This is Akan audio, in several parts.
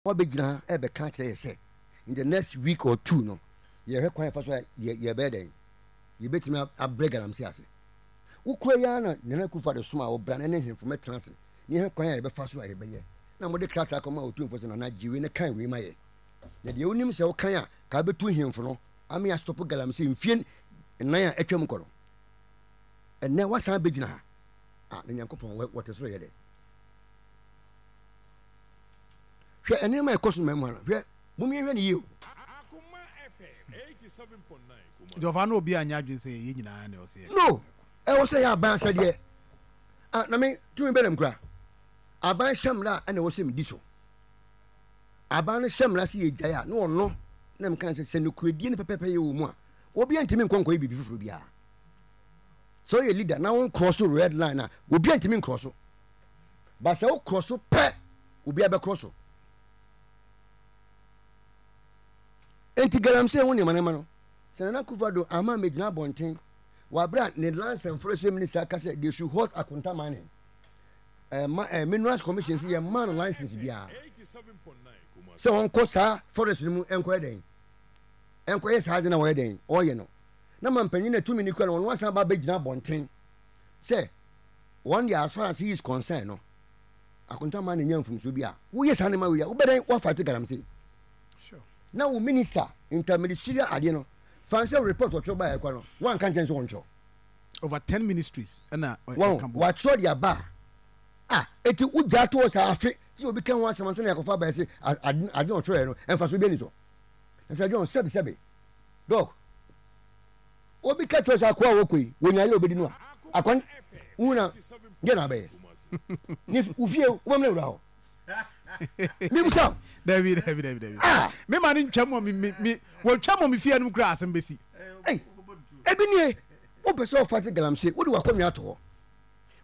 what be gina ebe can't say in the next week or two no ye require for ye bed you bet me a break Galamsey ase ukwa na nana kufa de soma obra na him from trans ye require ebe fa so ebe ye na mo de krata akoma otu mfo na jiwe ne kan we maye na de onim se wo kan a ka betu himfo no ame stop Galamsey mfie nan a atwam kɔ no enne wasan be gina ha na Nyankopɔn wote so ye de hwɛ ene ma ekoso ma mu no hwɛ mumie hwɛ ne yiwo Akoma FM 87.9 Jofa no obi anya adwen sɛ ye nyina na ɔse no e wo sɛ ya ban sɛ de na me tumi be dem kura aban hyamra na wo sɛ me di so aban hyamra sɛ ye gya ya na ɔno na me kan sɛ ne kuradie ne pepepe ye wo mu a obi antimi nkonkɔ bibi fufuru bia so ye leader na won cross red line na obi antimi cross ba sɛ wo cross pɛ obi abe cross enti Galamsey woni manema no sɛ na kuvado ama medina bonten wa bra ne lands and forest minister ka sɛ they should hold akunta mining minerals commission sɛ ye man license bia 87.9 sɛ on ko sa forest mu enko den enko ye sa de na wo den oye no na mampanyin na tumi ni kwa no wasa ba begina bonten sɛ one day as far as he is concerned no akunta mining nyamfum so bia wo ye sa ne ma wi wo beden wo fight Galamsey sure now minister interministerial ade no fancy report what by ekwa no one kan change one cho over 10 ministries na what show dia ba eti uja to sa afi ti obi kan wan asem na yakofa ba say ade no tro no emfa so bi ni so say John sebi dog obi ka to sa kwa wokoi wonya ye obedi no akwan una ge na be ni ufie wo mle wura ho mi busa David me mani ntwamo me wo twamo me fie no kura asem besi ebi nie o be so fati Galamsey wo de wakomi ato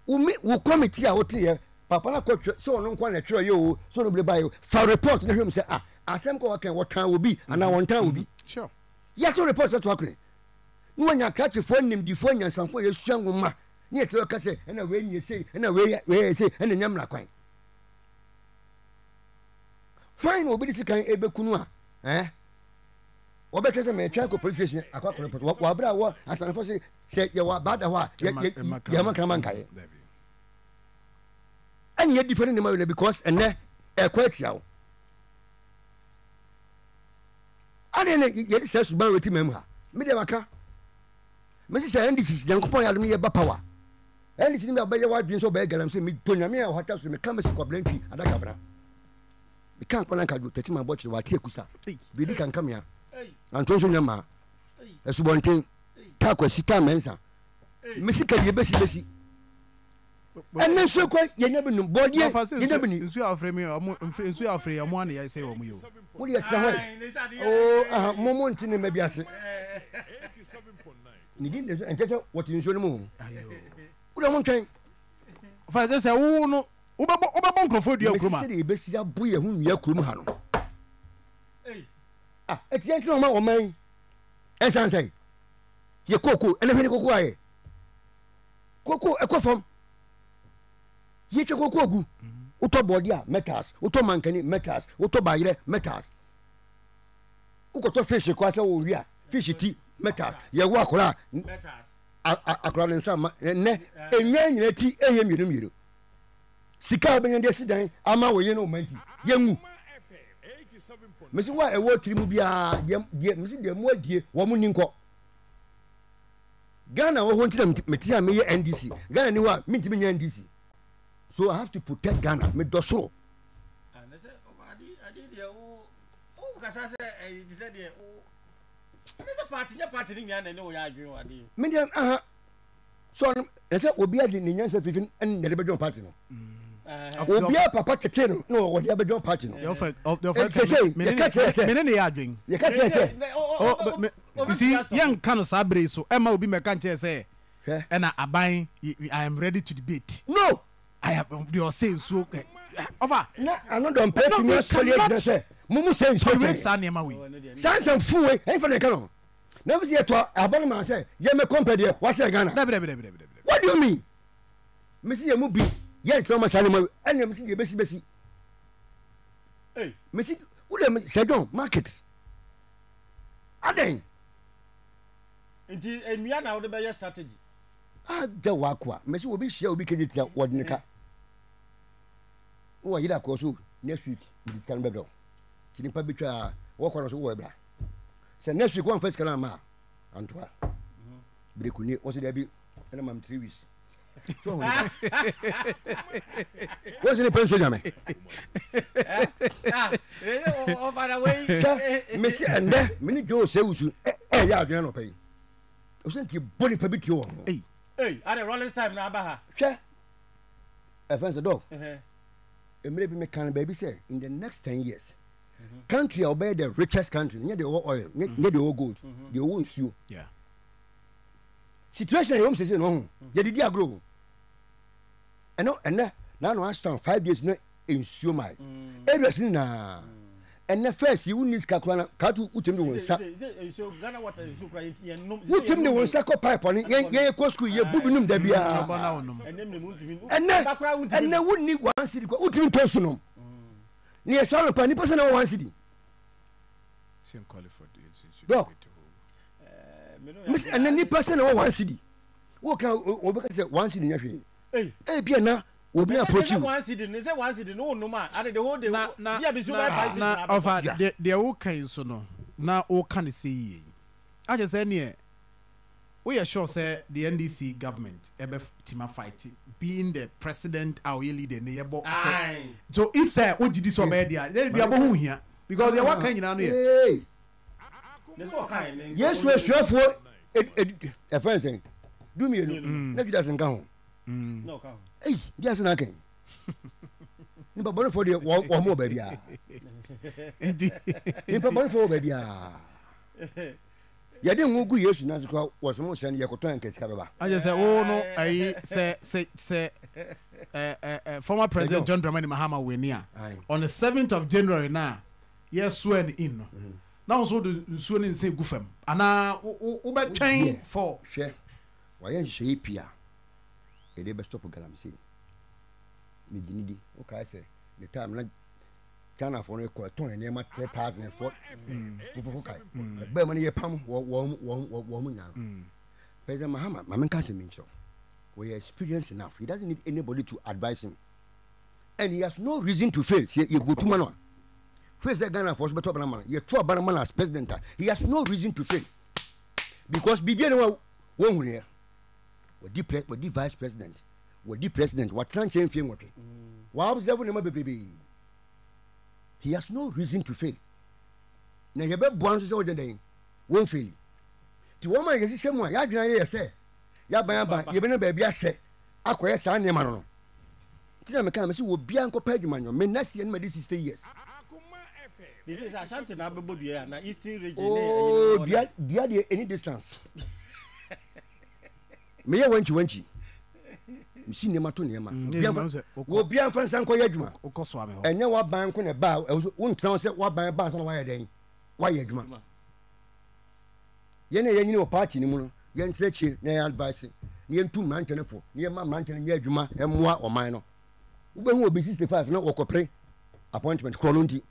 wo committee a wo tie papa na ko so no nkwa na twere yo so no ble ba yo fa report na hwem say asem ko wakan wotan obi ana wontan obi sure ya so report to akure no nya kati fo nim di fo nya sanfo ye suan woma ne eto ka say na we nye sei na we sei na nyamra kwan fine obi disi kan ebekunu a obetwe se me twa ko police station akwa report wa bra wo asanfo se ye wa bada ho a ye makama nkae ani ye different name na because enne e kwatia wo ade ne ye di se suban weti mem ha me de maka me se ndc Nyankopɔn ya me ye ba power ndc ni me ba ye wa dwen so ba Galamsey me tonya me a hota so me kama se kwablanfi adaka bra we can't plan to touch my body what take kusa we can come here and to nyama esubonten ta kwasita mensa misika ye besi enne so kwa ye nya binu body ye nya binu nsu afre me nsu afre ya mo an ya say wo mu yo wo ye tra ho momo ntini ma biase 87.9 ni din de enche what nsu no mu wo de mo ntwen fa say wo no Ubabo nkrofo dua kroma. Me se be sia bo ye hu nua krom ha no. Etiyan ti no ma o man. Esan say. Ye koko, ene hwene koko aye. Koko ekofom. Ye twe koko agu. Uto body a metals, uto mankani metals, uto bayire metals. Ukoto fish ko asa wo wi a, fish ti metals. Ye wo akora metals. Akora nsa ne enwa nyina ti eye mienu. Sika benye de sidan ama wo ye no manti yengu mesi wa e wo tiri mu bia de mesi de mu adie wo mu ninko Ghana wo ho ntina metia me ye NDC Ghana ni wa minti me NDC so I have to protect Ghana me do soro and say adi de o kasa say e say de o nya party ni nya na ne wo ya adwen wa de me de so e say obi adi ni nya say fifin en ne de bejon party no obi a papa tete no wo de bejon party no the first me ne ya adwen ye ka tell say you see young kan sabre so e ma obi me kan tell say and aban I am ready to debate no I have your say so over na ano don pay to me solid say mumu say so san ne ma we san fu we e fa de kan no na bi to abon ma say ye me compare there what say Ghana what do you mean me see ye mu bi ye ntro ma san ma anya me see ye besi Messi, who them said don't market. Aden. Nti enua na wo de be strategy. The wakwa. Messi will be share will be kejiti what nika. Who are you that course next week? This can be done. Tinipa bitwa walk on so webra. Say next week one first can ma Jantuah. Brekuni o se there be and I'm 3 weeks. So what's in the pension jame? Oh by the way, Messi and there mini Joe say we ya adwan no pay. O se nti boni pa bitio ho. Hey, at the Rollins time na abaha. Hwe. E fence the dog. Emre bi me kan baby say in the next 10 years. Country obey the richest country, near the oil, near the oil gold, the oil nsuo. Yeah. Situation you say no. You did grow. And now I stand 5 days no nsuo mai. Everything na. And the first you need kakwana katu utim do nsa. So Ghana water is so crying here no. Utim do nsa ko pipe on ye ko school ye bubinum da bia. And na wunni one city ko utim to so no. Ni e so pa ni person na one city. Same call for the Miss and any person na one city. Wo kan obeka say one city nya hwe. Bia na obi approach you. One city no no ma. And the whole day yeah be so by 5 na over the wo kan so no. Na o kan say yi. I just say ne we are sure say the NDC government ebe tima fight being the president our leader ne yebo say. So if say o gidi so be dia, then dia bo hu hia because they wa kan nyina no ye. Yes, we sure for a friend thing. Do me no doesn't count. No count. Hey, just na kan. Ni ba bon for the one more baby. Indeed. Ni ba bon for baby. Ya dey ngu Yesu na so was mo send ye koton nke sika beba. I just say oh no say former president John Dramani Mahama Wenia on the 7th of January now yes sworn in. Now so the sworn in say gufem ana wo be train for share why you say pia e dey be stop Galamsey me dinidi o ka say the time na China for no ko ton ene ma 3000 for kai be man ye pam wo mu nya President Mahama mamen ka say me ncho we are experienced enough. He doesn't need anybody to advise him and he has no reason to fail. You go to man face the Ghana for better man you two man as president he has no reason to fail because bibia no won here we di vice president we di president what tran change fie ngotwe wa observe no ma bebebe he has no reason to fail na ye be boan so say den won fail ti wo man yesi shemu ya dwan ye say ya ban ye be no ba bia hye akoye sa ne ma no ti na me kan me say wo bia nko pa adwuma nyo me next year no ma di 60 years. This is Ashanti na bebo dia na eastern region. Oh, dia any distance. Me ye wanchi. Msi ne mato ne ma. Wo bia mfa nsan ko yadwuma. Okoso ame ho. Enye wa ban ko ne ba, wo ntran se wa ban ba so na wa yeden. Wa yadwuma. Ye ne ye nyini wo party ni mu no. Ye ntrechi na advice. Ye ntu mantene fo. Ye ma mantene nya adwuma emmoa oman no. Wo be hu obi 65 na wo kopre appointment kro no nti.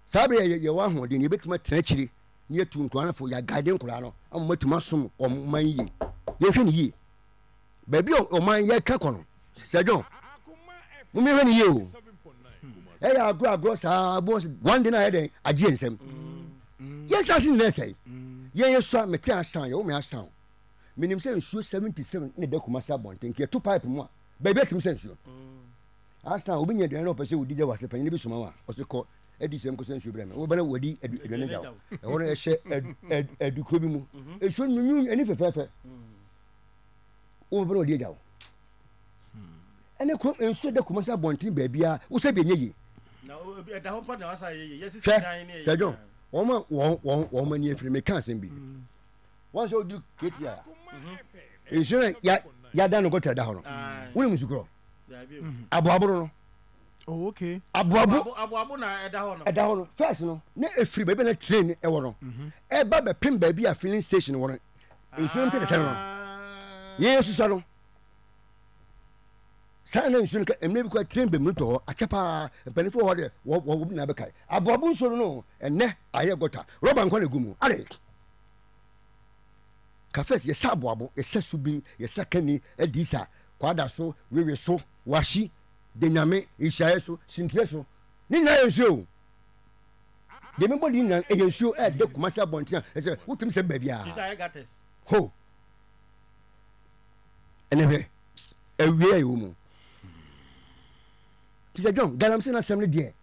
Sabe ye wa ho de ne betima tenachiri ne etu ntoana fo ya guide nkura no amamatuma som oman yi ye hwe ne yi ba bi oman ye ka kono sejon mu me hwe ne yi o e ya agro sa boss one day na he den agi ensem yes asin na say ye so meti asan ye o me asan minim say nsuo 77 ne de komasa bonten ke to pipe mu a ba bi etim say nsuo asan obi nya de na opese odi je wase pan ne bi soma wa o se ko edisem ko sensu breme wo bana wodi edwane jaw e wono e hye edukro bi mu e so nunu eni fefefe wo bana wodi jaw ene ko enso de komasa bontin ba bia wo se be nyeyi na obi da ho pa na wasa ye yesi dan ne sejo wo ma ni efiri me kan sem bi won so du ketia enso ya da no go ta da ho no wo ni musukro abo no. Oh, okay. Abu na eda ho no. First no, na efiri baby na train e wo no. E ba be pim baby a filling station wo no. Insurance te no. Yes so no. sana nsuo ka emne bi kwa train be mu to achepa mpanifo ho de wo na be kai aboabo nsuo no enne aye gota roba nkwa na gumu are kafes ye sa aboabo ye sa subin ye sa kani edisa kwada so wewe so washi de nyame ishaye so sintre so ni na nsuo de me body na nsuo e de kumasa bontia e se wutim se babia ho enebe ewie ayo mu Kisa John, Galamsey na assembly there.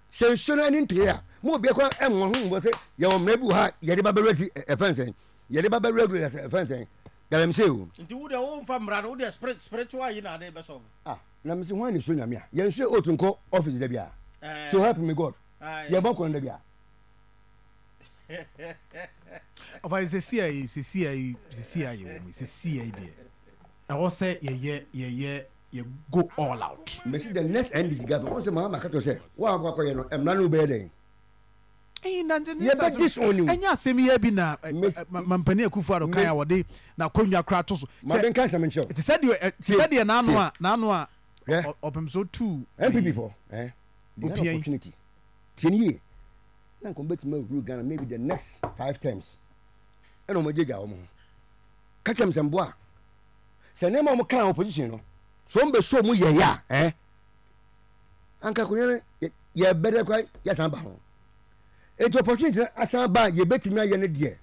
Say sooner and interior. More be a and one was it. Your maybe ha, Yadiba ready a fencing. Yadiba regular a fencing. Galamsey. Into the old family, all the spiritual in our neighbors. Ah, Namsi one is soon. Yan sure ought to call office Debia. So help me God. You're back on Debia. Of I say, CIA. I was say, yeah. You go all out. Messi the next end is government. What's the Mama Kato say? Wow, I'm not obeying. Yeah, but this only. And ya semi ebina mampani akufo kaya wode na konwa kratos. Maden kan samen show. It said you nano a opem so 2 MPP for opportunity. Tieni na ko bet me rule Ghana maybe the next 5 times. E no mo jeja o mo. Ka chem semboa. Se ne mo kan opposition no. So mbe so mu ye ya anka kunyere ye bere kwa ya san ba ho et opportunity asan ba ye betimi aye ne de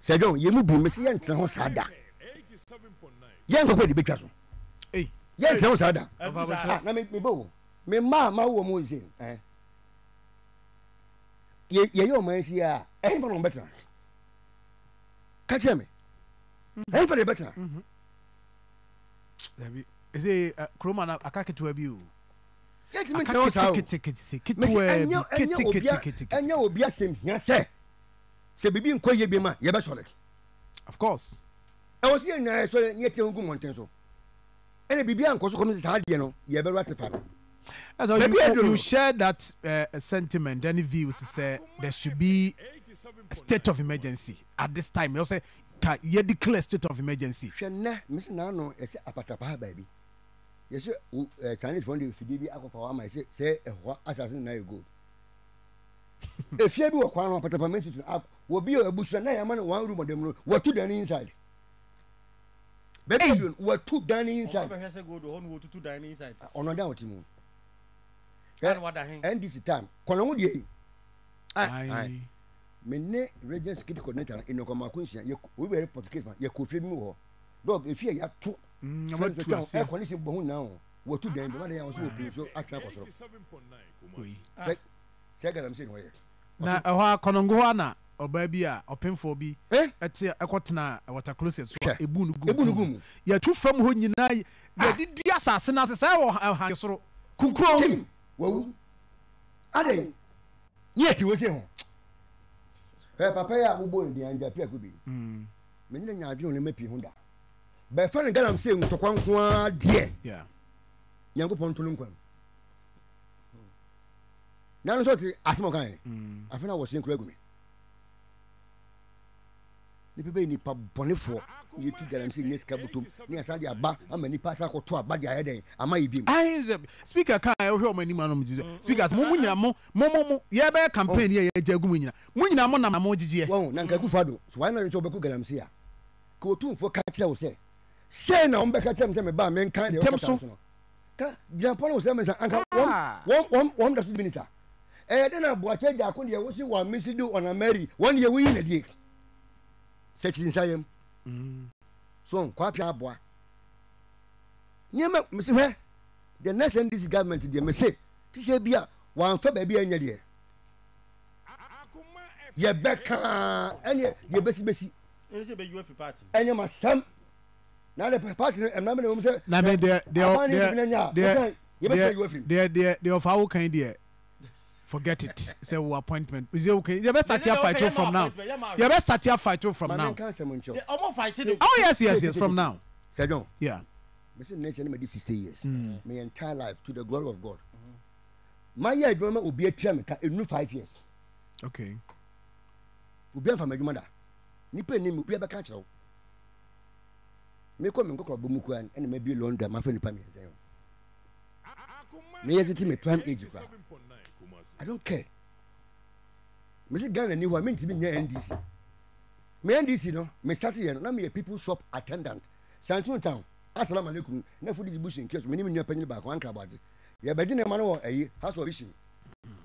se don ye mu bu mesi ye ntra ho sada ye nkoko de betwa so ye ntra ho sada na me bo me ma wo mu se ye yo man si a e fa no betra ka che me e fa de betra is a Kroma akake to abu. Get me to anya obi asem hia se bibi nko ye bi ma ye be sore. Of course. I was here na so ye tie ngu monten so. Ene bibi anko so kono sa de no ye be ratify. As you share that sentiment, any views say there should be a state of emergency at this time. You say you declare state of emergency. Shenne miss na no e say apatapa baby. Yes, Chinese phone if you for my say assassin na go. If you be one apatapa to up will be a bush na ya man one room of them what to done inside. Baby what to done inside. Go to dine inside. On down to moon. And this time kono die. Ai. Me ne region security coordinator in Akoma kunsia we be report case man ye ko fi mi wo. Dog if you ya to air condition bohun now what to them but they also be so atwa ko so. Say Galamsey no ye. Na ehwa konongo ho na oba bi a opemfo bi ete ekotena water closet so ebu nugu ya tu fam ho nyina ya didi asase na asase wo ha soro kunkuro wo ade yeti wo se ho papa ya bubo ndi anja pia ko bi me nyina nya adwe no mapi ho da be fa ne Galamsey ntokwankwa de Nyankopon tunu nkwan na no so ti asimo kan afena wo se nkura gumi ni bebe ni pa bonefo ye ti Galamsey ni ska butum ni asa de aba ama ni pa sa ko to aba de ayeden ama yibim speaker kan e hwe o mani ma no mjize speakers mo nyina mo ye be campaign ye jagumu nyina mo nyina mo na mo jijie wo na nka kufado so why na ncho be ku Galamsey a ko tumfo ka kire wo se na on be ka kire me ba men kan de o ka ka Japan wo se me sa anka won da su minister de na boache ja ko de wo si wa misidu on Mary won ye wi na die search inside so kwa pia aboa nyema mesi hwe the next NDC government dey me say ti say bia wan fa ba bia anya de ye beka ene ye besi ene say be UF party enya masam na the party em na me no say na me they of how kind there forget it. Say appointment. Is it okay? You better start your fight from now. You better start your fight from now. Oh yes, from now. Say no. Yeah. Mr. Nation me 60 years. My entire life to the glory of God. My year will be a term in 5 years. Okay. Will be from my mother. Nipe ni will be a catch. me ko me ko bomu ku an ene ma bi London ma fa nipa me nsen me yesi me prime age kwa I don't care me say Ghana ni ho me ntimi nya NDC me NDC no me start here na me a people shop attendant Jantuah town assalamu alaikum na food distribution case me ni me nya panyi ba ko an krabade ye be dine ma no ayi house of vision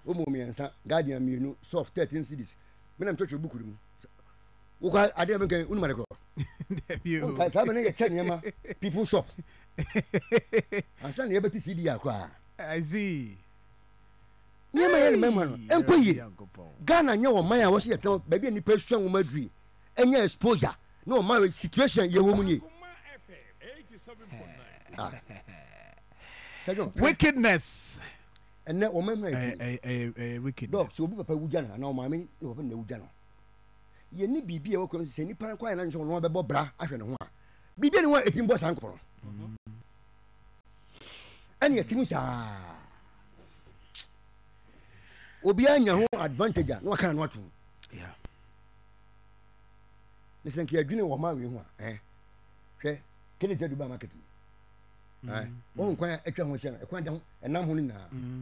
o mo me nsa guardian me no soft 13 cities me na mtotwe buku mu wo kwa ade me kan unu ma de ko you ka sa me ne ye chen ma people shop asa ne ye beti CD akwa I see ni ma ye me no enkoyi Ghana nya wo man a wo se ye tell ba bi ni pa suan wo madri enya exposure no man situation ye wo mu ni wickedness and that woman wicked dog so papa wujana na o ma me no papa na wujana ye ni bibi e wo ko se ni pan kwa na nso no be bo bra ahwe ne ho a bibi ni wa etim bo san ko ani etim sha obi anya ho advantage na waka na watu yeah listen ki adwene wo ma we ho a hwe kene te duba market won kwa etwa ho che na kwa de enam ho ni na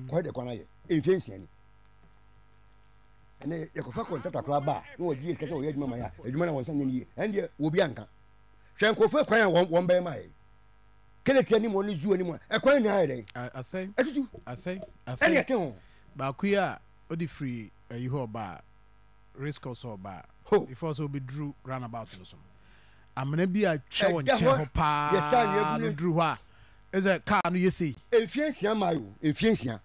kwa de kwa na ye enfensia ni ene yakofa kontata kra ba no odi kese o yadwuma ma ya adwuma na won san ni ende obi anka hwe nkofo kwan a won be mai kene te ni mo ni zuo ni mo kwan ni ayi den asai atutu asai ene te ho ba kuya odi free yi ho ba risk also ba before so be drew roundabout no so amena bi a twa won che ho pa no drew ha is a car no you see enfiansia mayo enfiansia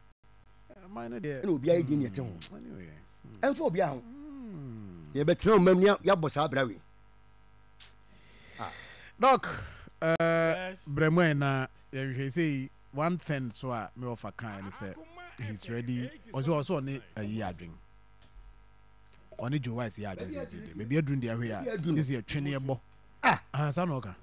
mine there ene obi ayi di ni te ho anyway enfo obi ahụ ye betre omam ni ya bosa brawe doc bremwe na ye say one thing so me offer kind say he's ready also on ayi adwen oni Joe wise ya adwen say maybe adun dia hwe a this year twene ebo sa no ka